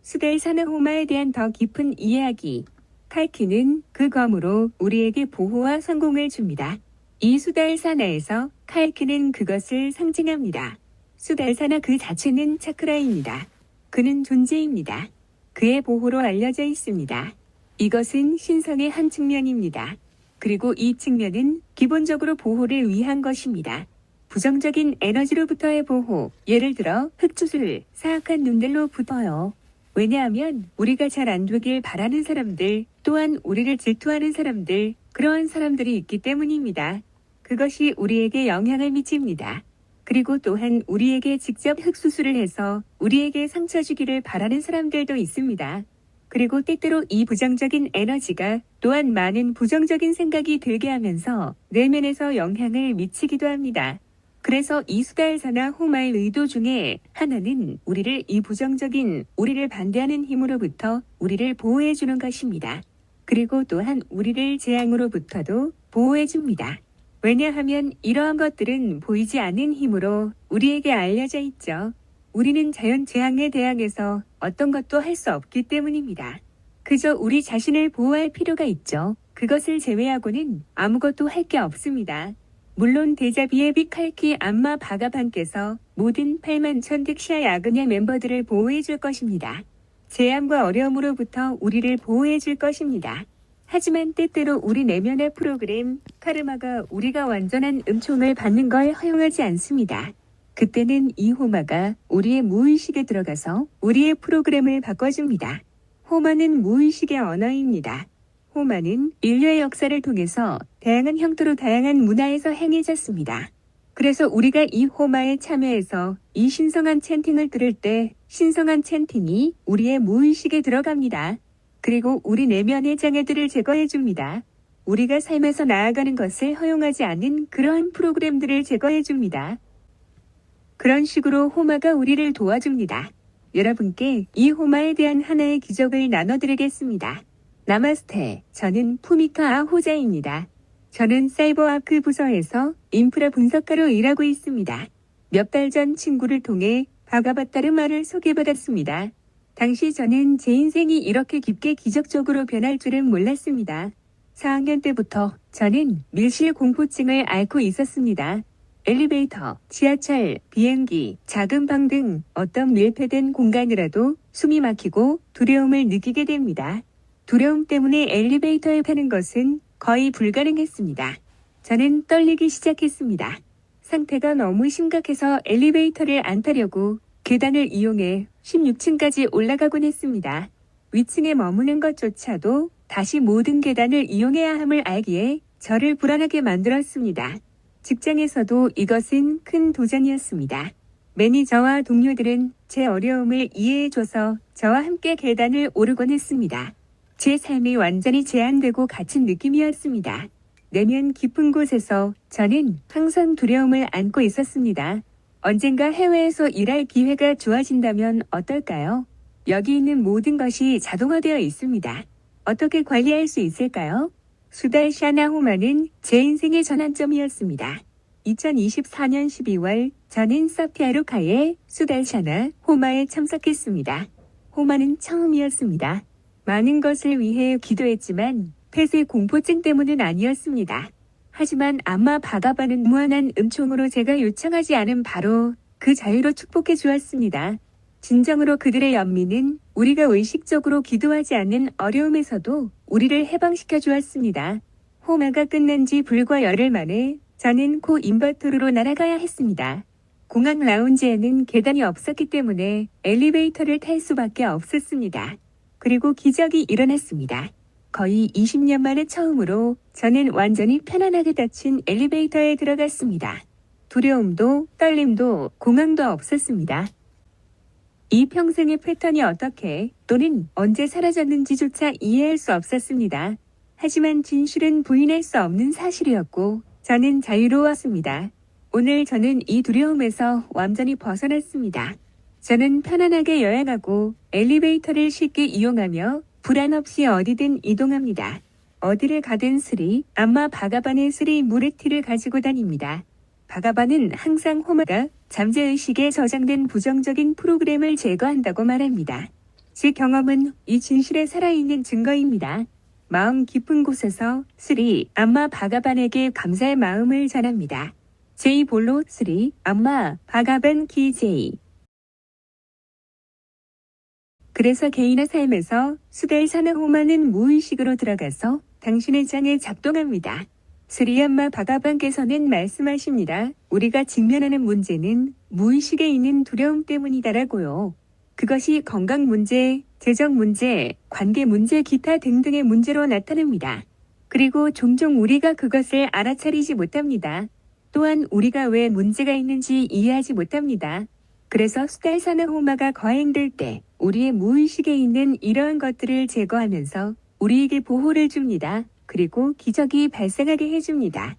수달사나 호마에 대한 더 깊은 이야기. 칼키는 그 검으로 우리에게 보호와 성공을 줍니다. 이 수달사나에서 칼키는 그것을 상징합니다. 수달사나 그 자체는 차크라입니다. 그는 존재입니다. 그의 보호로 알려져 있습니다. 이것은 신성의 한 측면입니다. 그리고 이 측면은 기본적으로 보호를 위한 것입니다. 부정적인 에너지로부터의 보호, 예를 들어 흑수술, 사악한 놈들로부터요. 왜냐하면 우리가 잘 안 되길 바라는 사람들, 또한 우리를 질투하는 사람들, 그러한 사람들이 있기 때문입니다. 그것이 우리에게 영향을 미칩니다. 그리고 또한 우리에게 직접 흑수술을 해서 우리에게 상처 주기를 바라는 사람들도 있습니다. 그리고 때때로 이 부정적인 에너지가 또한 많은 부정적인 생각이 들게 하면서 내면에서 영향을 미치기도 합니다. 그래서 이 수달사나 호마의 의도 중에 하나는 우리를 이 부정적인 우리를 반대하는 힘으로부터 우리를 보호해 주는 것입니다. 그리고 또한 우리를 재앙으로부터도 보호해 줍니다. 왜냐하면 이러한 것들은 보이지 않는 힘으로 우리에게 알려져 있죠. 우리는 자연 재앙에 대항해서 어떤 것도 할 수 없기 때문입니다. 그저 우리 자신을 보호할 필요가 있죠. 그것을 제외하고는 아무것도 할 게 없습니다. 물론 데자비의 비칼키 암마 바가반께서 모든 8만 천득시아 야그냐 멤버들을 보호해 줄 것입니다. 재앙과 어려움으로부터 우리를 호호해 줄 것입니다. 하지만 때때로 우리 내면의 프로그램, 카르마가 우리가 완전한 음총을 받는 걸 허용하지 않습니다. 그때는 이 호마가 우리의 무의식에 들어가서 우리의 프로그램을 바꿔줍니다. 호마는 무의식의 언어입니다. 호마는 인류의 역사를 통해서 다양한 형태로 다양한 문화에서 행해졌습니다. 그래서 우리가 이 호마에 참여해서 이 신성한 찬팅을 들을 때 신성한 찬팅이 우리의 무의식에 들어갑니다. 그리고 우리 내면의 장애들을 제거해 줍니다. 우리가 삶에서 나아가는 것을 허용하지 않는 그러한 프로그램들을 제거해 줍니다. 그런 식으로 호마가 우리를 도와줍니다. 여러분께 이 호마에 대한 하나의 기적을 나눠드리겠습니다. 나마스테, 저는 푸미카 아호자입니다. 저는 사이버아크 부서에서 인프라 분석가로 일하고 있습니다. 몇 달 전 친구를 통해 바가바타르마를 소개받았습니다. 당시 저는 제 인생이 이렇게 깊게 기적적으로 변할 줄은 몰랐습니다. 4학년 때부터 저는 밀실 공포증을 앓고 있었습니다. 엘리베이터, 지하철, 비행기, 작은 방 등 어떤 밀폐된 공간이라도 숨이 막히고 두려움을 느끼게 됩니다. 두려움 때문에 엘리베이터에 타는 것은 거의 불가능했습니다. 저는 떨리기 시작했습니다. 상태가 너무 심각해서 엘리베이터를 안 타려고 계단을 이용해 16층까지 올라가곤 했습니다. 위층에 머무는 것조차도 다시 모든 계단을 이용해야 함을 알기에 저를 불안하게 만들었습니다. 직장에서도 이것은 큰 도전이었습니다. 매니저와 동료들은 제 어려움을 이해해줘서 저와 함께 계단을 오르곤 했습니다. 제 삶이 완전히 제한되고 갇힌 느낌이었습니다. 내면 깊은 곳에서 저는 항상 두려움을 안고 있었습니다. 언젠가 해외에서 일할 기회가 좋아진다면 어떨까요? 여기 있는 모든 것이 자동화되어 있습니다. 어떻게 관리할 수 있을까요? 수달샤나 호마는 제 인생의 전환점이었습니다. 2024년 12월 저는 사티아루카의 수달샤나 호마에 참석했습니다. 호마는 처음이었습니다. 많은 것을 위해 기도했지만 폐쇄 공포증 때문은 아니었습니다. 하지만 암마 바가바는 무한한 음총으로 제가 요청하지 않은 바로 그 자유로 축복해 주었습니다. 진정으로 그들의 연민은 우리가 의식적으로 기도하지 않는 어려움에서도 우리를 해방시켜 주었습니다. 호마가 끝난 지 불과 열흘 만에 저는 코임바토르로 날아가야 했습니다. 공항 라운지에는 계단이 없었기 때문에 엘리베이터를 탈 수밖에 없었습니다. 그리고 기적이 일어났습니다. 거의 20년 만에 처음으로 저는 완전히 편안하게 닫힌 엘리베이터에 들어갔습니다. 두려움도 떨림도 공황도 없었습니다. 이 평생의 패턴이 어떻게 또는 언제 사라졌는지조차 이해할 수 없었습니다. 하지만 진실은 부인할 수 없는 사실이었고 저는 자유로웠습니다. 오늘 저는 이 두려움에서 완전히 벗어났습니다. 저는 편안하게 여행하고 엘리베이터를 쉽게 이용하며 불안 없이 어디든 이동합니다. 어디를 가든 스리, 암마 바가반의 스리 무레티를 가지고 다닙니다. 바가반은 항상 호마가 잠재의식에 저장된 부정적인 프로그램을 제거한다고 말합니다. 제 경험은 이 진실에 살아있는 증거입니다. 마음 깊은 곳에서 스리 암마 바가반에게 감사의 마음을 전합니다. 제이 볼로 스리 암마 바가반 키 제이. 그래서 개인의 삶에서 수달사나 호마는 무의식으로 들어가서 당신의 장에 작동합니다. 스리 암마 바가반께서는 말씀하십니다. 우리가 직면하는 문제는 무의식에 있는 두려움 때문이다라고요. 그것이 건강 문제, 재정 문제, 관계 문제, 기타 등등의 문제로 나타납니다. 그리고 종종 우리가 그것을 알아차리지 못합니다. 또한 우리가 왜 문제가 있는지 이해하지 못합니다. 그래서 수달사나 호마가 거행될 때 우리의 무의식에 있는 이러한 것들을 제거하면서 우리에게 보호를 줍니다. 그리고 기적이 발생하게 해줍니다.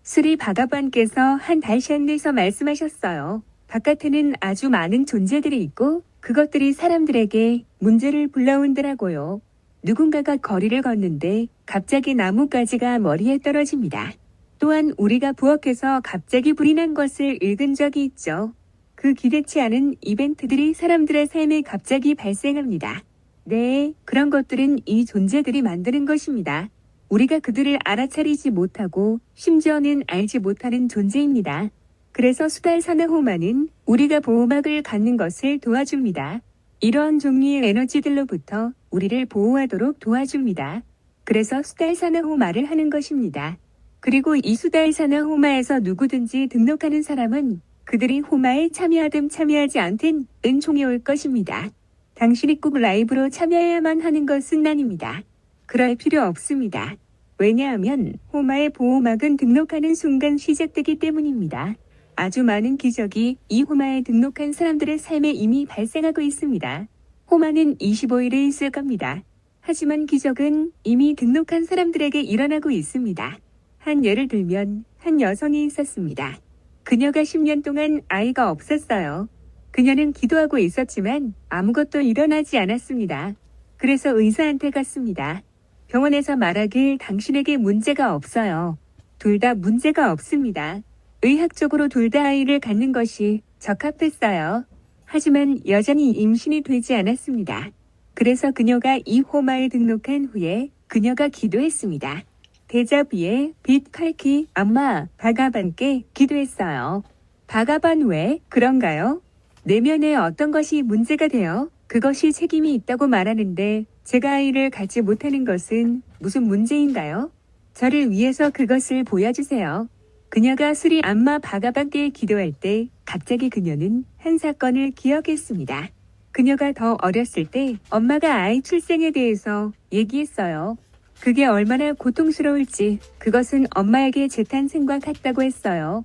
스리 바가반께서 한 달샨에서 말씀하셨어요. 바깥에는 아주 많은 존재들이 있고 그것들이 사람들에게 문제를 불러온더라고요. 누군가가 거리를 걷는데 갑자기 나뭇가지가 머리에 떨어집니다. 또한 우리가 부엌에서 갑자기 불이 난 것을 읽은 적이 있죠. 그 기대치 않은 이벤트들이 사람들의 삶에 갑자기 발생합니다. 네, 그런 것들은 이 존재들이 만드는 것입니다. 우리가 그들을 알아차리지 못하고 심지어는 알지 못하는 존재입니다. 그래서 수달사나 호마는 우리가 보호막을 갖는 것을 도와줍니다. 이러한 종류의 에너지들로부터 우리를 보호하도록 도와줍니다. 그래서 수달사나 호마를 하는 것입니다. 그리고 이 수달사나 호마에서 누구든지 등록하는 사람은 그들이 호마에 참여하든 참여하지 않든 은총이 올 것입니다. 당신이 꼭 라이브로 참여해야만 하는 것은 아닙니다. 그럴 필요 없습니다. 왜냐하면 호마의 보호막은 등록하는 순간 시작되기 때문입니다. 아주 많은 기적이 이 호마에 등록한 사람들의 삶에 이미 발생하고 있습니다. 호마는 25일에 있을 겁니다. 하지만 기적은 이미 등록한 사람들에게 일어나고 있습니다. 한 예를 들면 한 여성이 있었습니다. 그녀가 10년 동안 아이가 없었어요. 그녀는 기도하고 있었지만 아무것도 일어나지 않았습니다. 그래서 의사한테 갔습니다. 병원에서 말하길 당신에게 문제가 없어요. 둘 다 문제가 없습니다. 의학적으로 둘 다 아이를 갖는 것이 적합했어요. 하지만 여전히 임신이 되지 않았습니다. 그래서 그녀가 이 호마에 등록한 후에 그녀가 기도했습니다. 데자비에 빛 칼키 암마 바가반께 기도했어요. 바가반 왜 그런가요? 내면에 어떤 것이 문제가 되어 그것이 책임이 있다고 말하는데 제가 아이를 갖지 못하는 것은 무슨 문제인가요? 저를 위해서 그것을 보여주세요. 그녀가 스리 암마 바가반께 기도할 때 갑자기 그녀는 한 사건을 기억했습니다. 그녀가 더 어렸을 때 엄마가 아이 출생에 대해서 얘기했어요. 그게 얼마나 고통스러울지 그것은 엄마에게 재탄생과 같다고 했어요.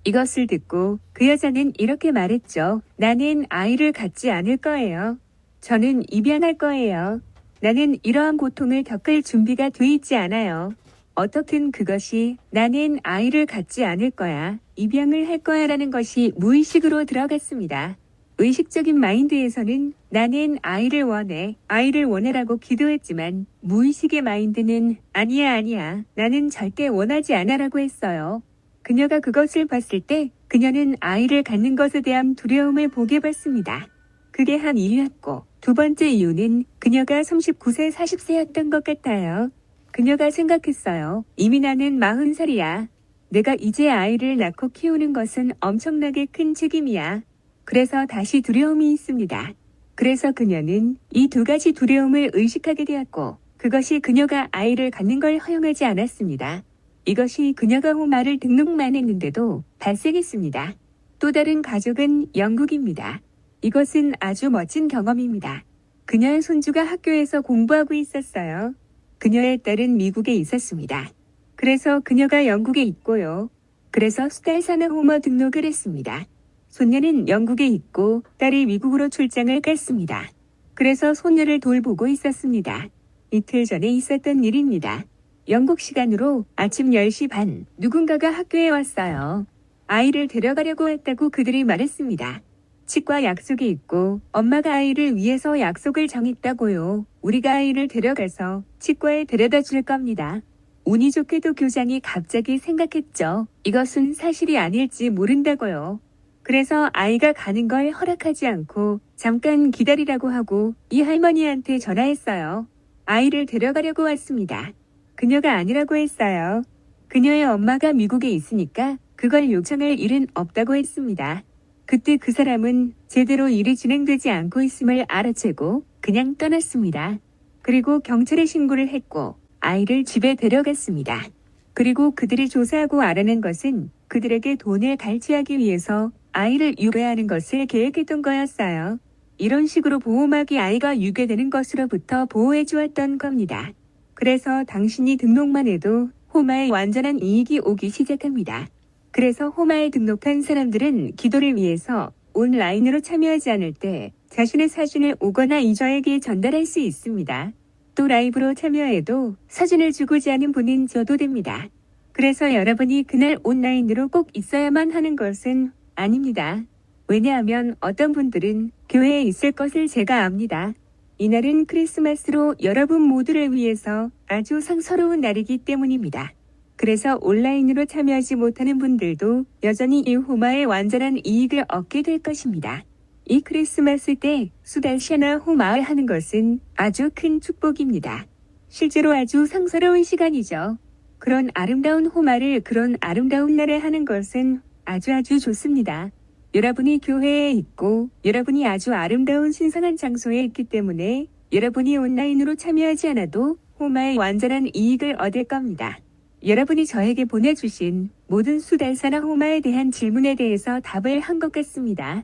이것을 듣고 그 여자는 이렇게 말했죠. 나는 아이를 갖지 않을 거예요. 저는 입양할 거예요. 나는 이러한 고통을 겪을 준비가 돼 있지 않아요. 어떻든 그것이 나는 아이를 갖지 않을 거야, 입양을 할 거야 라는 것이 무의식으로 들어갔습니다. 의식적인 마인드에서는 나는 아이를 원해라고 기도했지만 무의식의 마인드는 아니야, 나는 절대 원하지 않아라고 했어요. 그녀가 그것을 봤을 때 그녀는 아이를 갖는 것에 대한 두려움을 보게 받습니다. 그게 한 이유였고 두 번째 이유는 그녀가 39세, 40세였던 것 같아요. 그녀가 생각했어요. 이미 나는 40살이야. 내가 이제 아이를 낳고 키우는 것은 엄청나게 큰 책임이야. 그래서 다시 두려움이 있습니다. 그래서 그녀는 이 두 가지 두려움을 의식하게 되었고 그것이 그녀가 아이를 갖는 걸 허용하지 않았습니다. 이것이 그녀가 호마를 등록만 했는데도 발생했습니다. 또 다른 가족은 영국입니다. 이것은 아주 멋진 경험입니다. 그녀의 손주가 학교에서 공부하고 있었어요. 그녀의 딸은 미국에 있었습니다. 그래서 그녀가 영국에 있고요. 그래서 수달사나 호마 등록을 했습니다. 손녀는 영국에 있고 딸이 미국으로 출장을 갔습니다. 그래서 손녀를 돌보고 있었습니다. 이틀 전에 있었던 일입니다. 영국 시간으로 아침 10시 반 누군가가 학교에 왔어요. 아이를 데려가려고 했다고 그들이 말했습니다. 치과 약속이 있고 엄마가 아이를 위해서 약속을 정했다고요. 우리가 아이를 데려가서 치과에 데려다 줄 겁니다. 운이 좋게도 교장이 갑자기 생각했죠. 이것은 사실이 아닐지 모른다고요. 그래서 아이가 가는 걸 허락하지 않고 잠깐 기다리라고 하고 이 할머니한테 전화했어요. 아이를 데려가려고 왔습니다. 그녀가 아니라고 했어요. 그녀의 엄마가 미국에 있으니까 그걸 요청할 일은 없다고 했습니다. 그때 그 사람은 제대로 일이 진행되지 않고 있음을 알아채고 그냥 떠났습니다. 그리고 경찰에 신고를 했고 아이를 집에 데려갔습니다. 그리고 그들이 조사하고 알아낸 것은 그들에게 돈을 갈취하기 위해서 아이를 유괴하는 것을 계획했던 거였어요. 이런 식으로 보호막이 아이가 유괴되는 것으로부터 보호해 주었던 겁니다. 그래서 당신이 등록만 해도 호마에 완전한 이익이 오기 시작합니다. 그래서 호마에 등록한 사람들은 기도를 위해서 온라인으로 참여하지 않을 때 자신의 사진을 오거나 유저에게 전달할 수 있습니다. 또 라이브로 참여해도 사진을 주고자 하는 분은 줘도 됩니다. 그래서 여러분이 그날 온라인으로 꼭 있어야만 하는 것은 아닙니다. 왜냐하면 어떤 분들은 교회에 있을 것을 제가 압니다. 이날은 크리스마스로 여러분 모두를 위해서 아주 상서로운 날이기 때문입니다. 그래서 온라인으로 참여하지 못하는 분들도 여전히 이 호마의 완전한 이익을 얻게 될 것입니다. 이 크리스마스 때 수달샤나 호마를 하는 것은 아주 큰 축복입니다. 실제로 아주 상서로운 시간이죠. 그런 아름다운 호마를 그런 아름다운 날에 하는 것은 아주 좋습니다. 여러분이 교회에 있고 여러분이 아주 아름다운 신성한 장소에 있기 때문에 여러분이 온라인으로 참여하지 않아도 호마의 완전한 이익을 얻을 겁니다. 여러분이 저에게 보내주신 모든 수달사나 호마에 대한 질문에 대해서 답을 한 것 같습니다.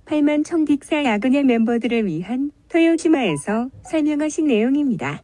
8만 청직사 야근의 멤버들을 위한 토요시마에서 설명하신 내용입니다.